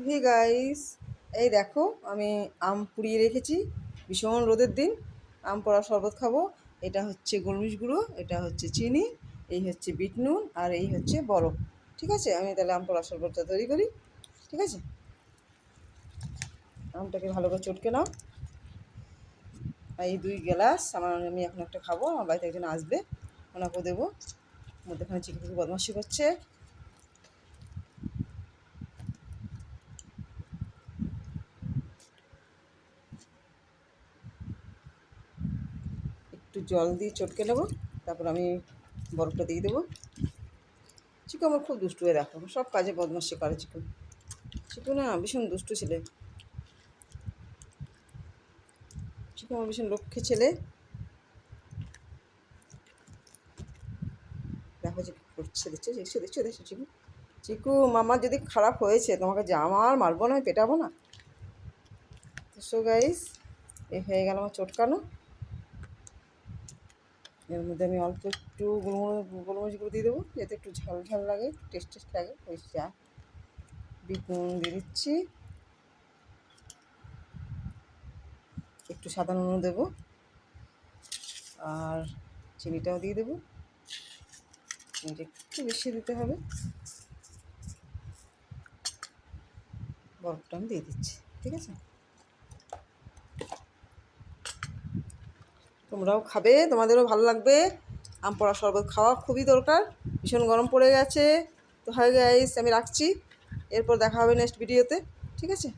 Hey guys, এই দেখো আমি আম পুড়িয়ে রেখেছি। ভীষণ রোদের দিন আম পোড়া শরবত খাবো। এটা হচ্ছে গোলমরিচ গুঁড়ো, এটা হচ্ছে চিনি, এই হচ্ছে বিট নুন, আর এই হচ্ছে বরফ। ঠিক আছে, আমি তাহলে আম পোড়া শরবতটা তৈরি করি। ঠিক আছে, আমটাকে ভালো করে চটকে নাও। এই 2 গ্লাস আমি এখন একটা খাবো, আমার বাড়িতে একজন আসবে, ওনাকেও দেবো। মধ্যেখানে চিকেন বদমাশি করছে। একটু জল দিয়ে চটকে নেবো, তারপর আমি বরফটা দিয়ে দেবো। চিকু আমার খুব দুষ্টু হয়ে, দেখো সব কাজে বদমাশি করে চিকু। চিকু না ভীষণ দুষ্টু ছেলে, চিকু আমার ভীষণ লক্ষ্মী ছেলে। দেখো যে কী করছে, দেখছো দেখছো দেখছো দেখছো চিকু। চিকু মামার যদি খারাপ হয়েছে তোমাকে জামা আর মারবো না, পেটাবো না। তো সো গাইস, এ হয়ে গেল আমার চটকানো। এর মধ্যে আমি অল্প একটু গোলমরিচ গুঁড়ো দিয়ে দেবো, যাতে একটু ঝাল ঝাল লাগে, একটু টেস্ট লাগে। ওই যা বিট নুন দিয়ে দিচ্ছি, একটু সাদা নুনও দেবো, আর চিনিটাও দিয়ে দেবো। চিনিটা একটু বেশি দিতে হবে। বরফটা আমি দিয়ে দিচ্ছি। ঠিক আছে, তোমরাও খাবে, তোমাদেরও ভালো লাগবে। আম পোড়া শরবত খাওয়া খুবই দরকার, ভীষণ গরম পড়ে গেছে। তো হয় গাইস, আমি রাখছি, এরপর দেখা হবে নেক্সট ভিডিওতে। ঠিক আছে।